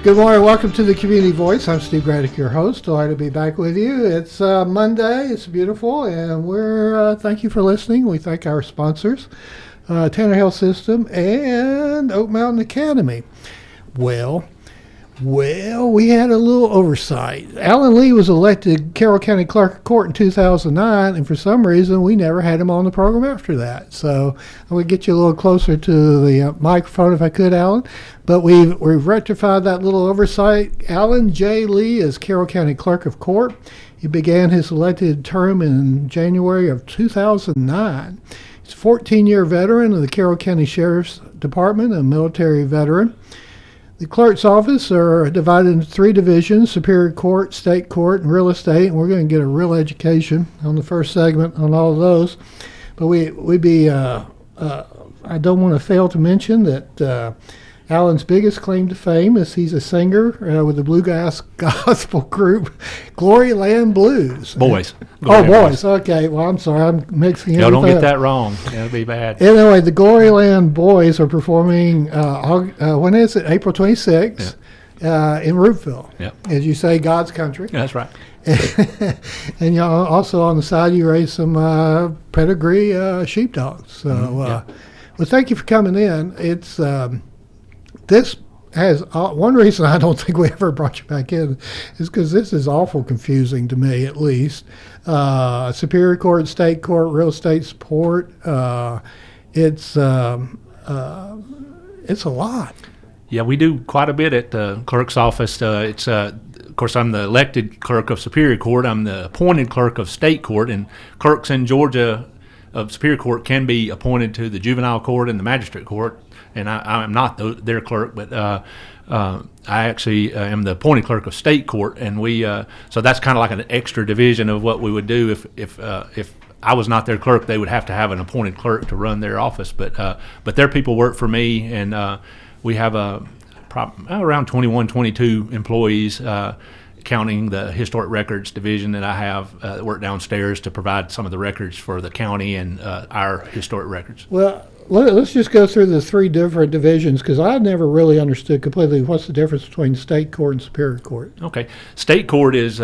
Good morning. Welcome to the Community Voice. I'm Steve Gradick, your host. Delighted to be back with you. It's Monday. It's beautiful, and we're thank you for listening. We thank our sponsors, Tanner Health System and Oak Mountain Academy. Well, we had a little oversight. Alan Lee was elected Carroll County Clerk of Court in 2009, and for some reason, we never had him on the program after that. So I would get you a little closer to the microphone if I could, Alan. But we've rectified that little oversight. Alan J. Lee is Carroll County Clerk of Court. He began his elected term in January of 2009. He's a 14-year veteran of the Carroll County Sheriff's Department, a military veteran. The clerk's office are divided into three divisions: Superior Court, State Court, and Real Estate. And we're going to get a real education on the first segment on all of those. But I don't want to fail to mention that Alan's biggest claim to fame is he's a singer with the bluegrass gospel group Glory Land Blues. Boys. Boys. Okay. Well, I'm sorry. I'm mixing everything Don't get up. that wrong. That'll be bad. Anyway, the Glory Land Boys are performing, when is it? April 26th in Roopville. Yep. As you say, God's country. Yeah, that's right. And you also on the side you raise some pedigree sheepdogs. So, well, thank you for coming in. It's this has one reason I don't think we ever brought you back in is because this is awful confusing to me, at least. Superior Court, State Court, Real Estate Support. It's a lot. Yeah, we do quite a bit at the clerk's office. Of course, I'm the elected clerk of Superior Court. I'm the appointed clerk of State Court, and clerks in Georgia of Superior Court can be appointed to the juvenile court and the magistrate court. And I'm not their clerk, but I actually am the appointed clerk of State Court, and so that's kind of like an extra division of what we would do if I was not their clerk. They would have to have an appointed clerk to run their office, but their people work for me, and we have around 21, 22 employees, counting the historic records division that I have that work downstairs to provide some of the records for the county and our historic records. Well, let's just go through the three different divisions, because I never really understood completely what's the difference between State Court and Superior Court. Okay. State Court is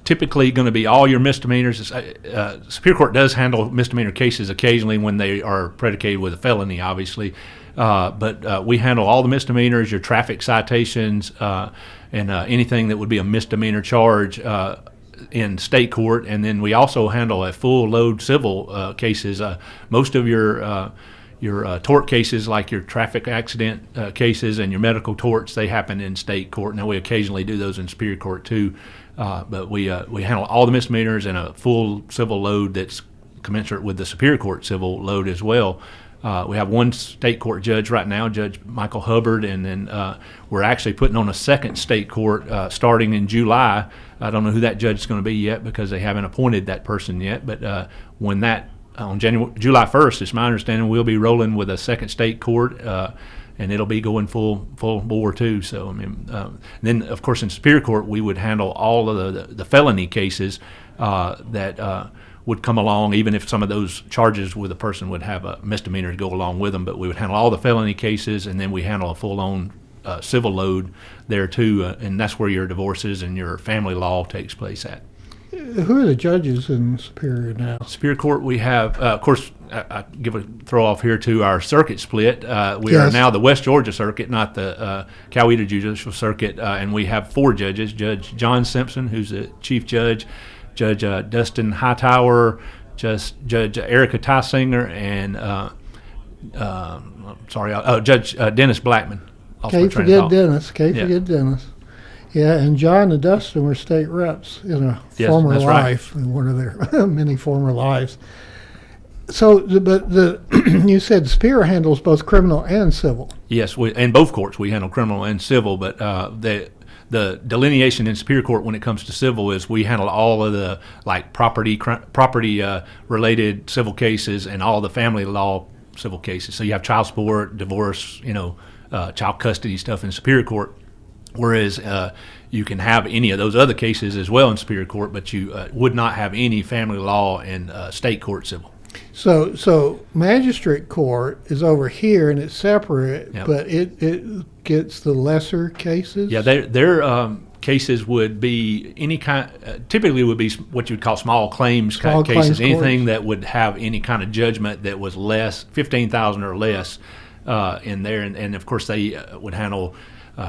typically going to be all your misdemeanors. Superior Court does handle misdemeanor cases occasionally when they are predicated with a felony, obviously. But we handle all the misdemeanors, your traffic citations, and anything that would be a misdemeanor charge in State Court. And then we also handle a full load civil cases. Most of your tort cases, like your traffic accident cases and your medical torts, they happen in State Court. Now we occasionally do those in Superior Court too, but we handle all the misdemeanors and a full civil load that's commensurate with the Superior Court civil load as well. We have one State Court judge right now, Judge Michael Hubbard, and then we're actually putting on a second State Court starting in July. I don't know who that judge is going to be yet because they haven't appointed that person yet, but when that, on July 1st, it's my understanding, we'll be rolling with a second State Court, and it'll be going full bore too. So, I mean, then, of course, in Superior Court, we would handle all of the felony cases that would come along, even if some of those charges with a person would have a misdemeanor to go along with them. But we would handle all the felony cases, and then we handle a full-on civil load there too, and that's where your divorces and your family law takes place at. Who are the judges in Superior now? Superior Court, we have, of course, I give a throw off here to our circuit split. We are now the West Georgia Circuit, not the Coweta Judicial Circuit, and we have four judges: Judge John Simpson, who's the chief judge, Judge Dustin Hightower, Judge Erica Tysinger, and Judge Dennis Blackman. Can't forget Dennis. Yeah, and John and Dustin were state reps in a former life, in one of their many former lives. So, but you said Superior handles both criminal and civil. Yes, in both courts we handle criminal and civil, but the delineation in Superior Court when it comes to civil is we handle all of the property related civil cases and all the family law civil cases. So you have child support, divorce, child custody stuff in Superior Court. Whereas you can have any of those other cases as well in Superior Court, but you would not have any family law in State Court civil. So magistrate court is over here and it's separate, Yep. but it gets the lesser cases. Yeah, their cases would be any kind. Typically, would be what you would call small claims Small cases. claims Anything courts. that would have any kind of judgment that was less $15,000 or less in there, and of course they would handle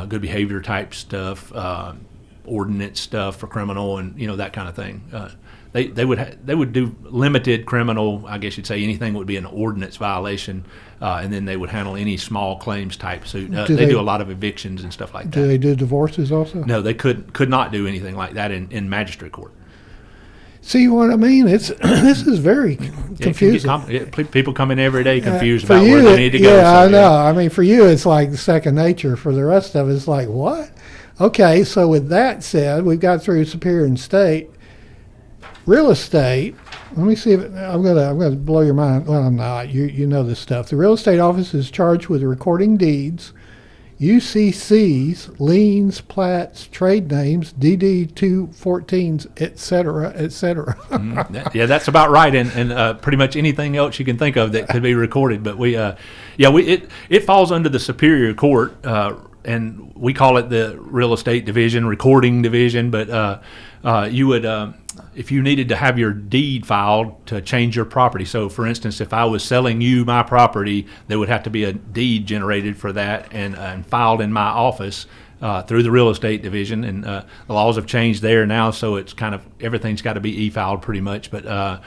good behavior type stuff, ordinance stuff for criminal, and that kind of thing. They would do limited criminal. I guess you'd say anything would be an ordinance violation, and then they would handle any small claims type suit. They do a lot of evictions and stuff like Do that. they do divorces also? No, they could not do anything like that in magistrate court. See what I mean? It's this is very confusing. People come in every day confused For about you, where they need to go. yeah, So, I know. I mean, for you, it's like second nature. For the rest of us, it's like, what? Okay, so with that said, we've got through Superior and State. Real estate. Let me see if I'm gonna blow your mind. Well, I'm not. You know this stuff. The real estate office is charged with recording deeds, UCCs, liens, plats, trade names, DD 214s, etc., etc. Yeah, that's about right, and pretty much anything else you can think of that could be recorded. But it falls under the Superior Court, and we call it the Real Estate Division, Recording Division. But you would, if you needed to have your deed filed to change your property. So, for instance, if I was selling you my property, there would have to be a deed generated for that and filed in my office through the Real Estate Division. And the laws have changed there now, so it's kind of everything's got to be e-filed pretty much. But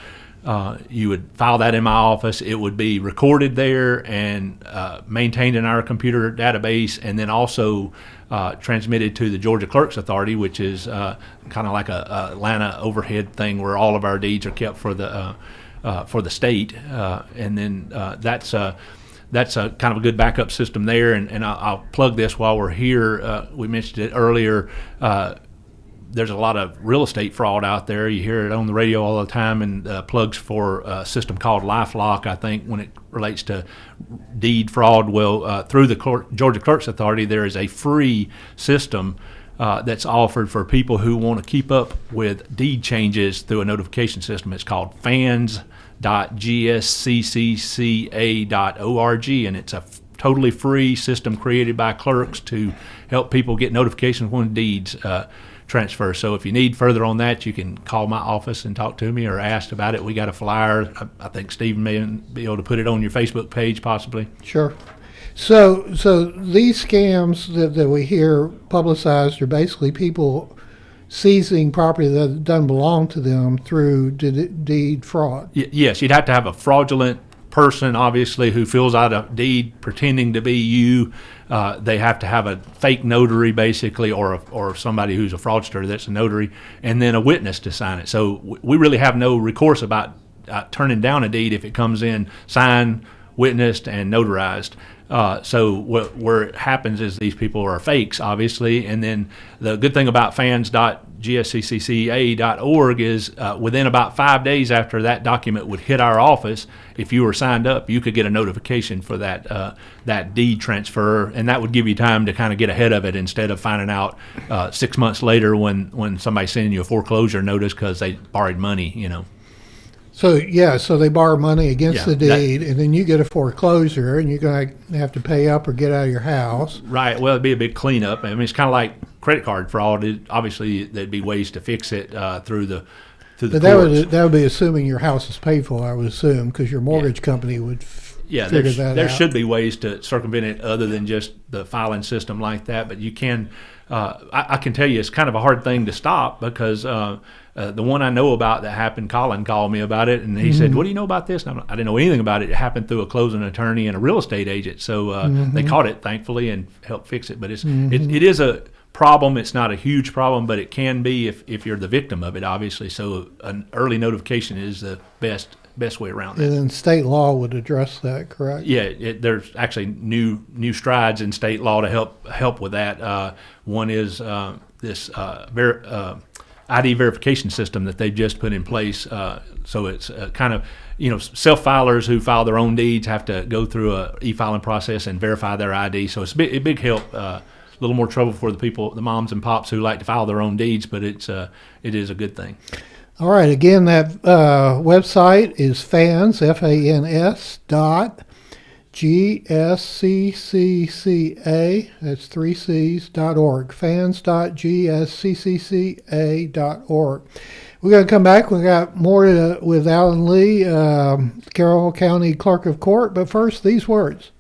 you would file that in my office. It would be recorded there and maintained in our computer database, and then also transmitted to the Georgia Clerk's Authority, which is kind of like a Atlanta overhead thing where all of our deeds are kept for the state, and then that's a kind of a good backup system there. And I'll plug this while we're here. We mentioned it earlier. There's a lot of real estate fraud out there. You hear it on the radio all the time, and plugs for a system called LifeLock, I think, when it relates to deed fraud. Well, through the Georgia Clerk's Authority, there is a free system that's offered for people who want to keep up with deed changes through a notification system. It's called fans.gsccca.org, and it's a totally free system created by clerks to help people get notifications when deeds transfer. So if you need further on that, you can call my office and talk to me or ask about it. We got a flyer. I think Stephen may be able to put it on your Facebook page possibly. Sure. So these scams that we hear publicized are basically people seizing property that doesn't belong to them through deed fraud. Yes, you'd have to have a fraudulent person, obviously, who fills out a deed pretending to be you. They have to have a fake notary, basically, or somebody who's a fraudster that's a notary, and then a witness to sign it. So we really have no recourse about turning down a deed if it comes in signed, witnessed, and notarized. So where it happens is these people are fakes, obviously, and then the good thing about fans.gsccca.org is within about 5 days after that document would hit our office, if you were signed up, you could get a notification for that deed transfer, and that would give you time to kind of get ahead of it instead of finding out 6 months later when somebody's sending you a foreclosure notice because they borrowed money, So they borrow money against the deed, and then you get a foreclosure, and you're going to have to pay up or get out of your house. Right. Well, it'd be a big cleanup. I mean, it's kind of like credit card fraud. Obviously, there'd be ways to fix it through the But courts. that would be assuming your house is paid for, I would assume, because your mortgage company would figure that out. There should be ways to circumvent it other than just the filing system like that. But you can. I can tell you, it's kind of a hard thing to stop because. The one I know about that happened, Colin called me about it, and he said, "What do you know about this?" And I didn't know anything about it. It happened through a closing attorney and a real estate agent, so they caught it, thankfully, and helped fix it. But it is a problem. It's not a huge problem, but it can be if you're the victim of it, obviously. So an early notification is the best way around that. And then state law would address that, correct? Yeah, there's actually new strides in state law to help with that. One is this ID verification system that they've just put in place. So it's kind of, self-filers who file their own deeds have to go through a e-filing process and verify their ID. So it's a big help. A little more trouble for the moms and pops who like to file their own deeds, but it is a good thing. All right, again, that website is fans, F-A-N-S dot G-S-C-C-C-A, that's three C's, .org, fans.gsccca.org. We're going to come back. We got more with Alan Lee, Carroll County Clerk of Court, but first, these words.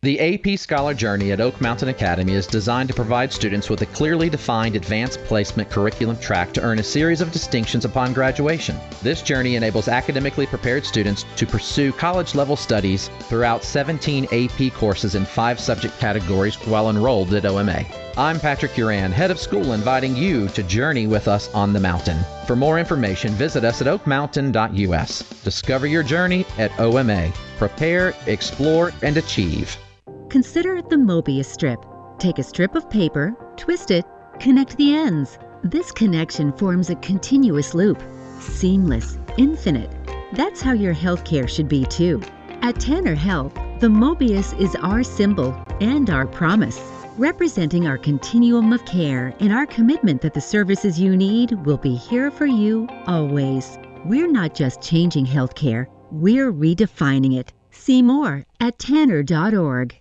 The AP Scholar Journey at Oak Mountain Academy is designed to provide students with a clearly defined advanced placement curriculum track to earn a series of distinctions upon graduation. This journey enables academically prepared students to pursue college-level studies throughout 17 AP courses in 5 subject categories while enrolled at OMA. I'm Patrick Uran, head of school, inviting you to journey with us on the mountain. For more information, visit us at oakmountain.us. Discover your journey at OMA. Prepare, explore, and achieve. Consider the Mobius strip. Take a strip of paper, twist it, connect the ends. This connection forms a continuous loop. Seamless, infinite. That's how your healthcare should be too. At Tanner Health, the Mobius is our symbol and our promise, representing our continuum of care and our commitment that the services you need will be here for you always. We're not just changing healthcare, we're redefining it. See more at tanner.org.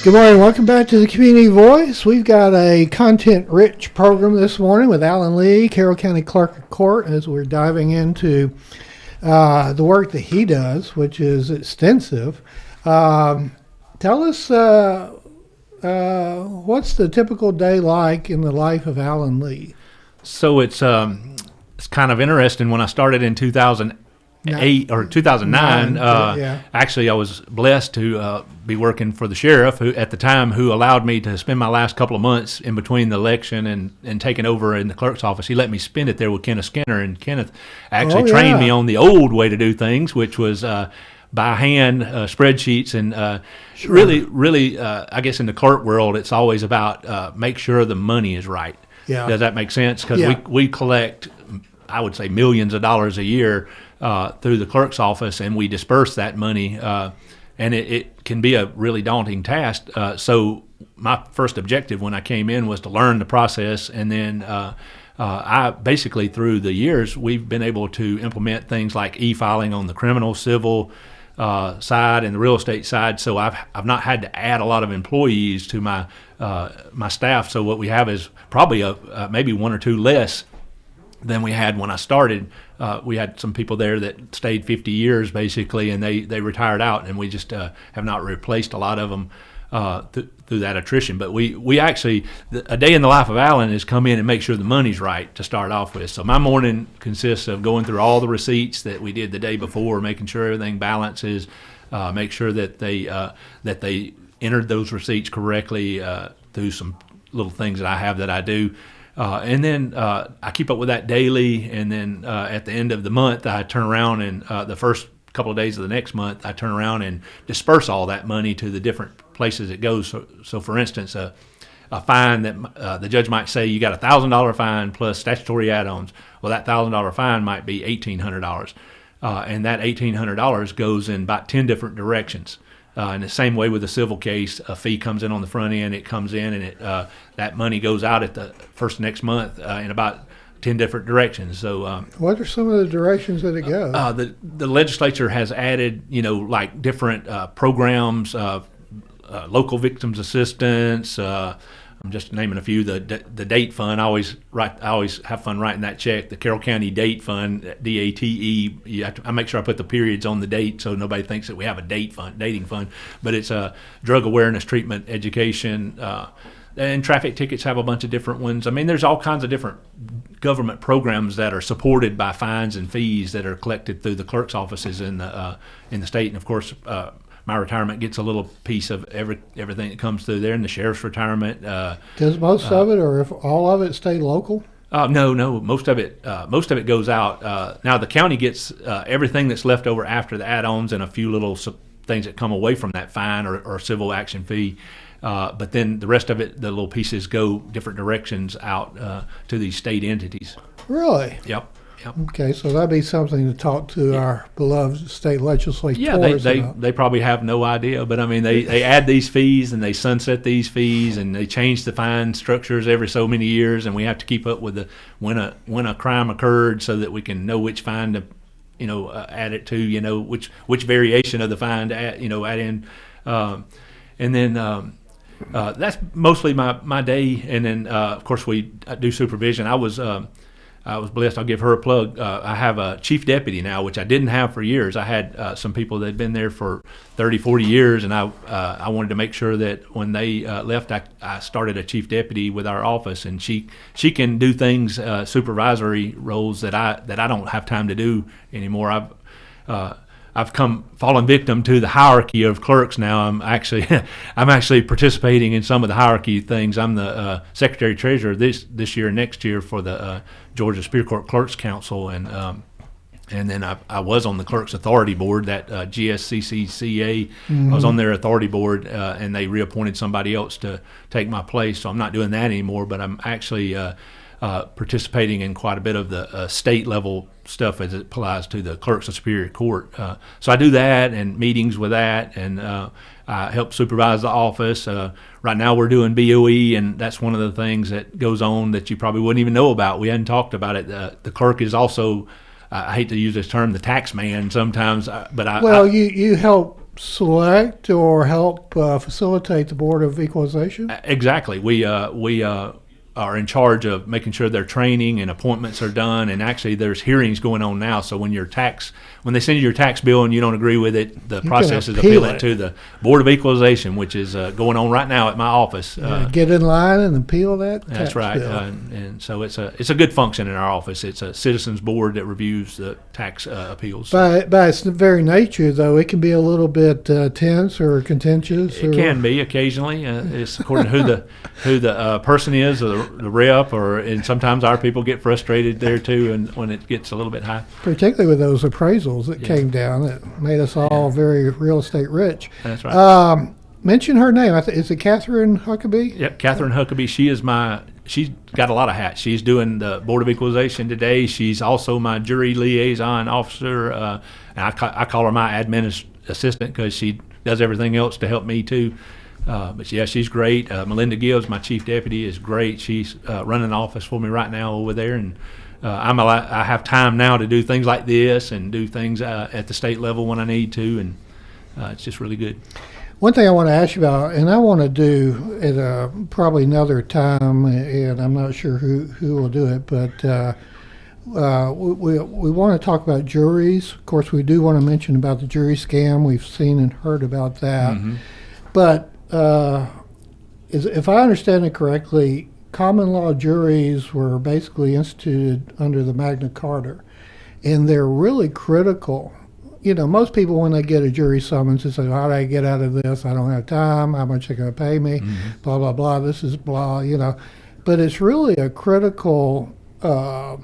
Good morning. Welcome back to the Community Voice. We've got a content-rich program this morning with Alan Lee, Carroll County Clerk of Court, as we're diving into the work that he does, which is extensive. Tell us what's the typical day like in the life of Alan Lee? So it's kind of interesting. When I started in 2008 or 2009, actually I was blessed to be working for the sheriff who at the time who allowed me to spend my last couple of months in between the election and taking over in the clerk's office. He let me spend it there with Kenneth Skinner, and Kenneth actually trained me on the old way to do things, which was by hand spreadsheets and really I guess in the clerk world it's always about make sure the money is right. Yeah. Does that make sense? Because we collect, I would say, millions of dollars a year through the clerk's office, and we disperse that money, and it can be a really daunting task. So my first objective when I came in was to learn the process, and then I basically through the years we've been able to implement things like e-filing on the criminal, civil side and the real estate side. So I've not had to add a lot of employees to my staff. So what we have is probably maybe one or two less than we had when I started. We had some people there that stayed 50 years basically, and they retired out, and we just have not replaced a lot of them through that attrition. But we actually, a day in the life of Alan is come in and make sure the money's right to start off with. So my morning consists of going through all the receipts that we did the day before, making sure everything balances, make sure that they entered those receipts correctly through some little things that I do. And then I keep up with that daily, and then at the end of the month, I turn around and the first couple of days of the next month, I turn around and disperse all that money to the different places it goes. So for instance, a fine that the judge might say you got $1,000 fine plus statutory add-ons. Well, that $1,000 fine might be $1,800, and that $1,800 goes in about 10 different directions. In the same way with a civil case, a fee comes in on the front end, it comes in, and that money goes out at the first next month in about 10 different directions. So, what are some of the directions that it goes? The legislature has added, like different programs, local victims assistance. I'm just naming a few. The date fund. I always have fun writing that check. The Carroll County Date Fund, DATE. I make sure I put the periods on the date so nobody thinks that we have a dating fund. But it's drug awareness, treatment, education, and traffic tickets have a bunch of different ones. I mean, there's all kinds of different government programs that are supported by fines and fees that are collected through the clerk's offices in the state, and of course. My retirement gets a little piece of everything that comes through there, and the sheriff's retirement. Does most of it, or if all of it, stay local? No. Most of it goes out. Now the county gets everything that's left over after the add-ons and a few little things that come away from that fine or civil action fee. But then the rest of it, the little pieces go different directions out to these state entities. Really? Yep. Yep. Okay, so that'd be something to talk to our beloved state legislators Yeah, about. they probably have no idea, but I mean they add these fees and they sunset these fees and they change the fine structures every so many years, and we have to keep up with when a crime occurred so that we can know which fine to add it to, which variation of the fine to add in, and then. That's mostly my day, and then of course we do supervision. I was blessed. I'll give her a plug. I have a chief deputy now, which I didn't have for years. I had some people that had been there for 30, 40 years, and I wanted to make sure that when they left, I started a chief deputy with our office, and she can do things, supervisory roles that I don't have time to do anymore. I've fallen victim to the hierarchy of clerks now. I'm actually participating in some of the hierarchy things. I'm the secretary treasurer this year and next year for the Georgia Superior Court Clerks Council, and then I was on the Clerks Authority Board, that GSCCCA. I was on their authority board, and they reappointed somebody else to take my place. So I'm not doing that anymore, but I'm actually participating in quite a bit of the state level stuff as it applies to the clerks of Superior Court. So I do that and meetings with that, and I help supervise the office. Right now we're doing BOE, and that's one of the things that goes on that you probably wouldn't even know about. We hadn't talked about it. The clerk is also, I hate to use this term, the tax man sometimes, but you help select or help facilitate the Board of Equalization? Exactly. We are in charge of making sure their training and appointments are done, and actually there's hearings going on now. So when they send you your tax bill and you don't agree with it, the process is appeal it to the Board of Equalization, which is going on right now at my office. Get in line and appeal that tax That's right, bill. and so it's a good function in our office. It's a citizens board that reviews the tax appeals. By its very nature, though, it can be a little bit tense or contentious. It can be occasionally. It's according to who the person is, or the rep, and sometimes our people get frustrated there too, and when it gets a little bit high. Particularly with those appraisals that came down that made us all very real estate rich. That's right. Mention her name. Is it Catherine Huckabee? Yep, Catherine Huckabee. She's got a lot of hats. She's doing the Board of Equalization today. She's also my jury liaison officer. And I call her my admin assistant because she does everything else to help me too. But yeah, she's great. Melinda Gibbs, my chief deputy, is great. She's running the office for me right now over there, and I have time now to do things like this and do things at the state level when I need to, and it's just really good. One thing I want to ask you about, and I want to do at probably another time, and I'm not sure who will do it, but we want to talk about juries. Of course, we do want to mention about the jury scam. We've seen and heard about that. Mm-hmm. But if I understand it correctly, common law juries were basically instituted under the Magna Carta, and they're really critical. Most people, when they get a jury summons, they say, how do I get out of this? I don't have time. How much are they going to pay me? Mm-hmm. Blah, blah, blah. This is blah, But it's really a critical, the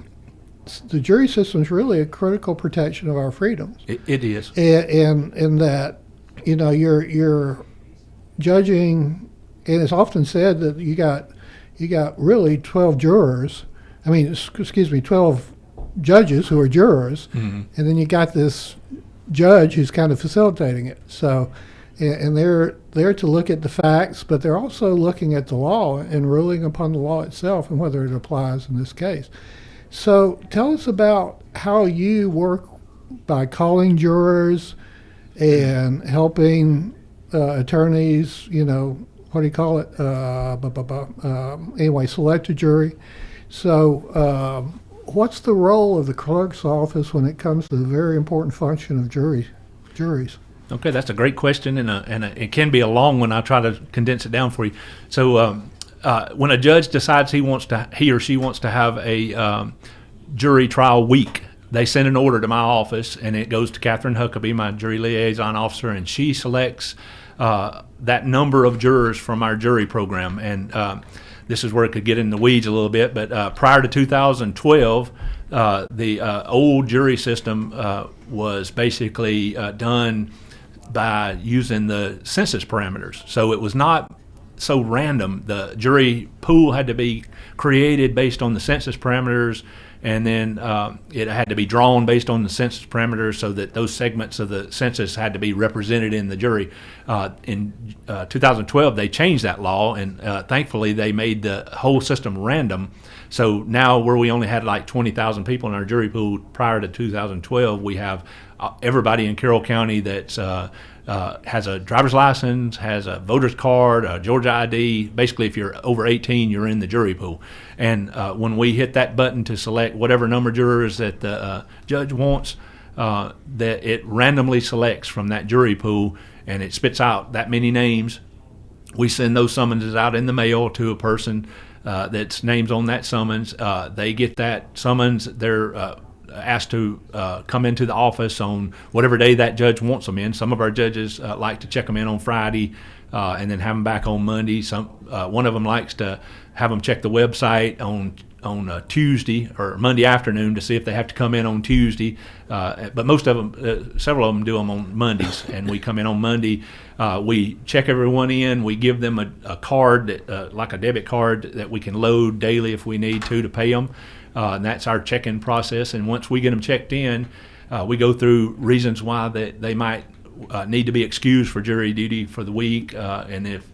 jury system is really a critical protection of our freedoms. It is. And that, you're judging, and it's often said that you got really 12 jurors. 12 judges who are jurors, mm-hmm. and then you got this judge who's kind of facilitating it. So, and they're there to look at the facts, but they're also looking at the law and ruling upon the law itself and whether it applies in this case. So, tell us about how you work by calling jurors and helping attorneys, what do you call it? Anyway, select a jury. So, what's the role of the clerk's office when it comes to the very important function of juries? Okay, that's a great question, and it can be a long one. I'll try to condense it down for you. So, when a judge decides he or she wants to have a jury trial week, they send an order to my office, and it goes to Catherine Huckabee, my jury liaison officer, and she selects that number of jurors from our jury program. And this is where it could get in the weeds a little bit, but prior to 2012, the old jury system was basically done by using the census parameters. So it was not so random. The jury pool had to be created based on the census parameters, and then it had to be drawn based on the census parameters, so that those segments of the census had to be represented in the jury. In 2012, they changed that law, and thankfully they made the whole system random. So now, where we only had like 20,000 people in our jury pool prior to 2012, we have everybody in Carroll County that's has a driver's license, has a voter's card, a Georgia ID. Basically, if you're over 18, you're in the jury pool. And when we hit that button to select whatever number of jurors that the judge wants, that it randomly selects from that jury pool, and it spits out that many names. We send those summonses out in the mail to a person that's names on that summons. They get that summons. They're asked to come into the office on whatever day that judge wants them in. Some of our judges like to check them in on Friday and then have them back on Monday. One of them likes to have them check the website on Tuesday or Monday afternoon to see if they have to come in on Tuesday. But most of them, several of them do them on Mondays, and we come in on Monday. We check everyone in. We give them a card, like a debit card, that we can load daily if we need to pay them. And that's our check-in process. And once we get them checked in, we go through reasons why they might need to be excused for jury duty for the week. And if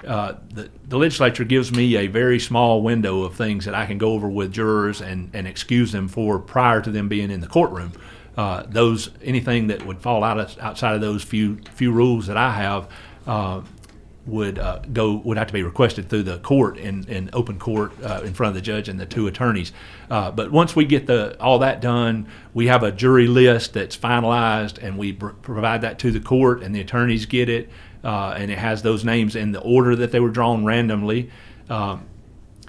the legislature gives me a very small window of things that I can go over with jurors and excuse them for prior to them being in the courtroom. Anything that would fall outside of those few rules that I have would have to be requested through the court in open court in front of the judge and the two attorneys. But once we get all that done, we have a jury list that's finalized, and we provide that to the court, and the attorneys get it, and it has those names in the order that they were drawn randomly.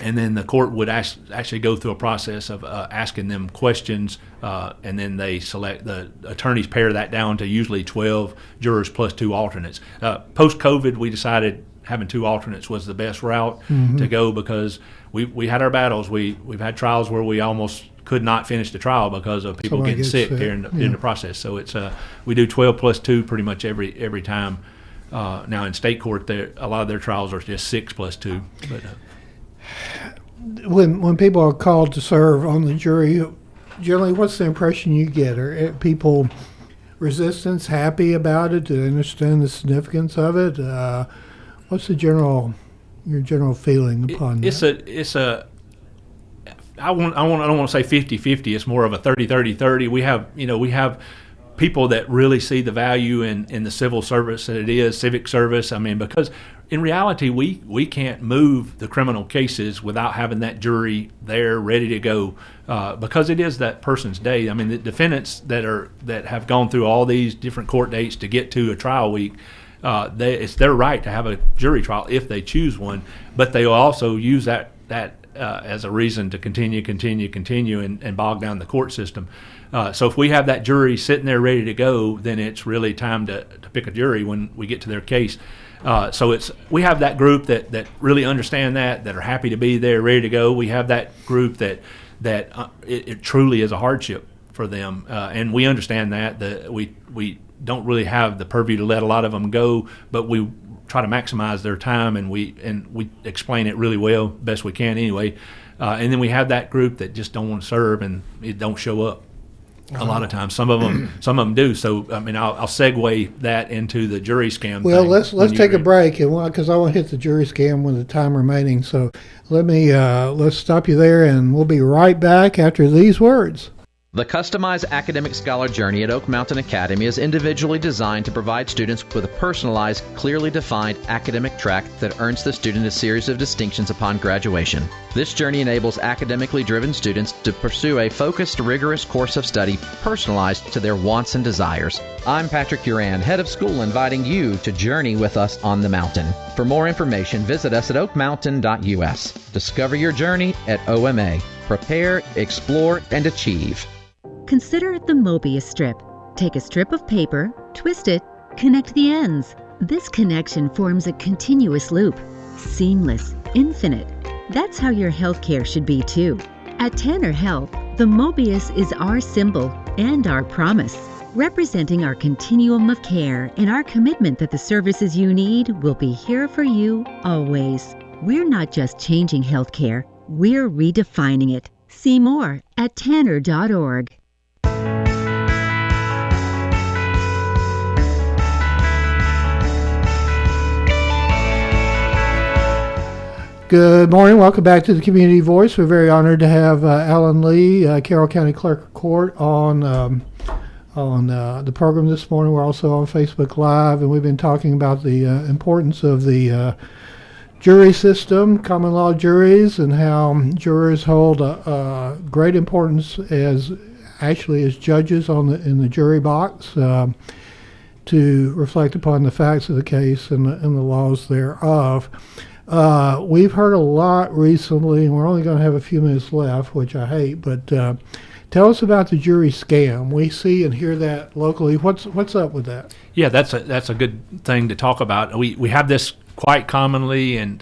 And then the court would actually go through a process of asking them questions, and then they select, the attorneys pare that down to usually 12 jurors plus 2 alternates. Post-COVID, we decided having 2 alternates was the best route to go, because we had our battles. We've had trials where we almost could not finish the trial because of people getting sick during the process. So we do 12 plus 2 pretty much every time. Now in state court, a lot of their trials are just 6 plus 2. But when people are called to serve on the jury, generally, what's the impression you get? Are people resistance, happy about it? Do they understand the significance of it? What's your general feeling upon that? I don't want to say 50-50. It's more of a 30-30-30. We have people that really see the value in the civil service that it is, civic service. I mean, because in reality, we can't move the criminal cases without having that jury there ready to go, because it is that person's day. I mean, the defendants that have gone through all these different court dates to get to a trial week, it's their right to have a jury trial if they choose one, but they will also use that as a reason to continue and bog down the court system. So if we have that jury sitting there ready to go, then it's really time to pick a jury when we get to their case. So we have that group that really understand that are happy to be there, ready to go. We have that group that it truly is a hardship for them, and we understand that we don't really have the purview to let a lot of them go, but we try to maximize their time, and we explain it really well, best we can anyway. And then we have that group that just don't want to serve and it don't show up. A lot of times, some of them do. So I mean, I'll segue that into the jury scam. Well, let's take a break, and because I want to hit the jury scam with the time remaining. So let's stop you there, and we'll be right back after these words. The customized academic scholar journey at Oak Mountain Academy is individually designed to provide students with a personalized, clearly defined academic track that earns the student a series of distinctions upon graduation. This journey enables academically driven students to pursue a focused, rigorous course of study personalized to their wants and desires. I'm Patrick Uran, head of school, inviting you to journey with us on the mountain. For more information, visit us at oakmountain.us. Discover your journey at OMA. Prepare, explore, and achieve. Consider the Mobius strip. Take a strip of paper, twist it, connect the ends. This connection forms a continuous loop. Seamless, infinite. That's how your healthcare should be too. At Tanner Health, the Mobius is our symbol and our promise. representing our continuum of care and our commitment that the services you need will be here for you always. We're not just changing healthcare, we're redefining it. See more at tanner.org. Good morning. Welcome back to the Community Voice. We're very honored to have Alan Lee, Carroll County Clerk of Court, on the program this morning. We're also on Facebook Live, and we've been talking about the importance of the jury system, common law juries, and how jurors hold a great importance as judges in the jury box to reflect upon the facts of the case and the laws thereof. We've heard a lot recently, and we're only going to have a few minutes left, which I hate, but tell us about the jury scam. We see and hear that locally. What's up with that? Yeah, that's a good thing to talk about. We have this quite commonly, and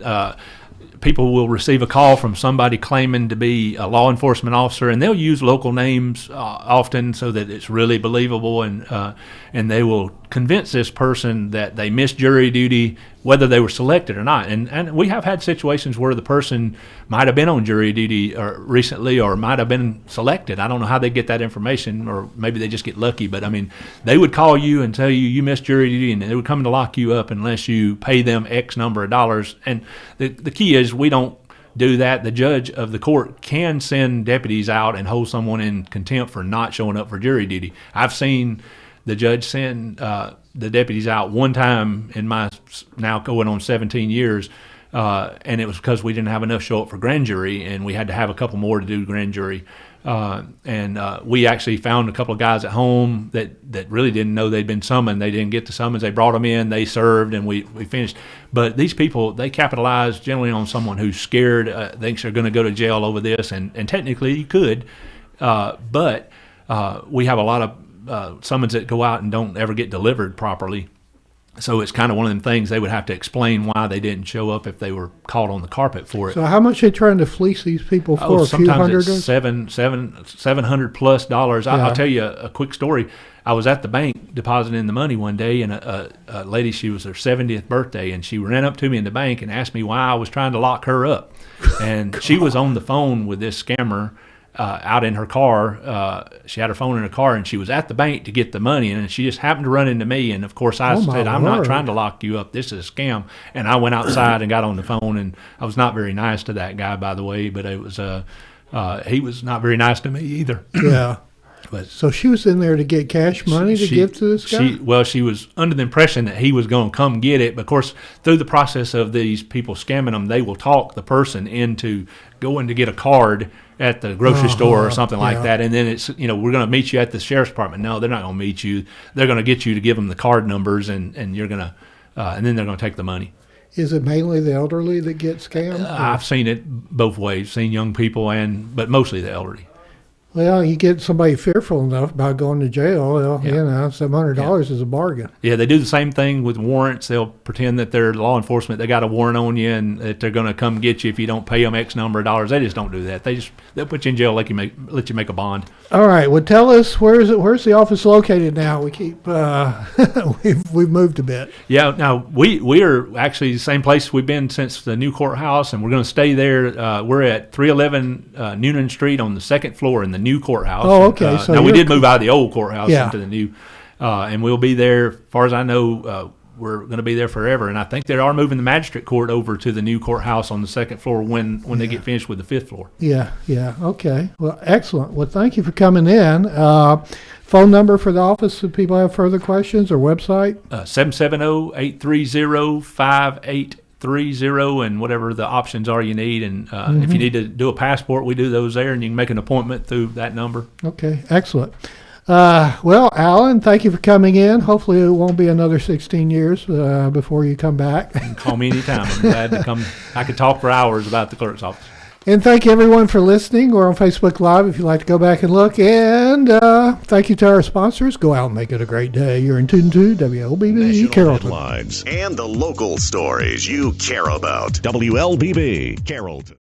people will receive a call from somebody claiming to be a law enforcement officer, and they'll use local names often so that it's really believable, and they will convince this person that they missed jury duty whether they were selected or not. And we have had situations where the person might have been on jury duty recently or might have been selected. I don't know how they get that information, or maybe they just get lucky. But, I mean, they would call you and tell you missed jury duty, and they would come to lock you up unless you pay them X number of dollars. And the key is we don't do that. The judge of the court can send deputies out and hold someone in contempt for not showing up for jury duty. I've seen the judge send the deputies out one time in my now going on 17 years, and it was because we didn't have enough show up for grand jury, and we had to have a couple more to do grand jury. And we actually found a couple of guys at home that really didn't know they'd been summoned. They didn't get the summons. They brought them in, they served, and we finished. But these people, they capitalize generally on someone who's scared, thinks they're going to go to jail over this, and technically you could, but we have a lot of summons that go out and don't ever get delivered properly. So it's kind of one of them things they would have to explain why they didn't show up if they were caught on the carpet for it. So how much are they trying to fleece these people for? Sometimes it's $700 plus. I'll tell you a quick story. I was at the bank depositing the money one day, and a lady, she was her 70th birthday, and she ran up to me in the bank and asked me why I was trying to lock her up. And she was on the phone with this scammer out in her car. She had her phone in her car, and she was at the bank to get the money, and she just happened to run into me. And of course I said, I'm not trying to lock you up, this is a scam. And I went outside and got on the phone, and I was not very nice to that guy, by the way, but it was he was not very nice to me either. Yeah. But so she was in there to get cash money to give to this guy? She was under the impression that he was going to come get it. But of course, through the process of these people scamming them, they will talk the person into going to get a card at the grocery store or something like that. And then it's, we're going to meet you at the sheriff's department. No, they're not going to meet you. They're going to get you to give them the card numbers, and you're going to, and then they're going to take the money. Is it mainly the elderly that get scammed? I've seen it both ways, seen young people, but mostly the elderly. Well, you get somebody fearful enough about going to jail, $700 is a bargain. Yeah, they do the same thing with warrants. They'll pretend that they're law enforcement. They got a warrant on you, and that they're going to come get you if you don't pay them X number of dollars. They just don't do that. They'll put you in jail, let you make a bond. All right. Well, tell us, where's the office located now? We keep we've moved a bit. Yeah. Now we are actually the same place we've been since the new courthouse, and we're going to stay there. We're at 311 Noonan Street on the second floor in the new courthouse. Oh, okay. So now we did move out of the old courthouse into the new, and we'll be there. As far as I know, we're going to be there forever. And I think they are moving the magistrate court over to the new courthouse on the second floor when they get finished with the fifth floor. Yeah. Okay. Well, excellent. Well, thank you for coming in. Phone number for the office if people have further questions, or website? 770-830-5830, and whatever the options are you need. And if you need to do a passport, we do those there, and you can make an appointment through that number. Okay, excellent. Well, Alan, thank you for coming in. Hopefully it won't be another 16 years before you come back. You can call me anytime. I'm glad to come. I could talk for hours about the clerk's office. And thank you, everyone, for listening. We're on Facebook Live if you'd like to go back and look. And thank you to our sponsors. Go out and make it a great day. You're in tune to WLBB Carrollton. Headlines and the local stories you care about. WLBB Carrollton.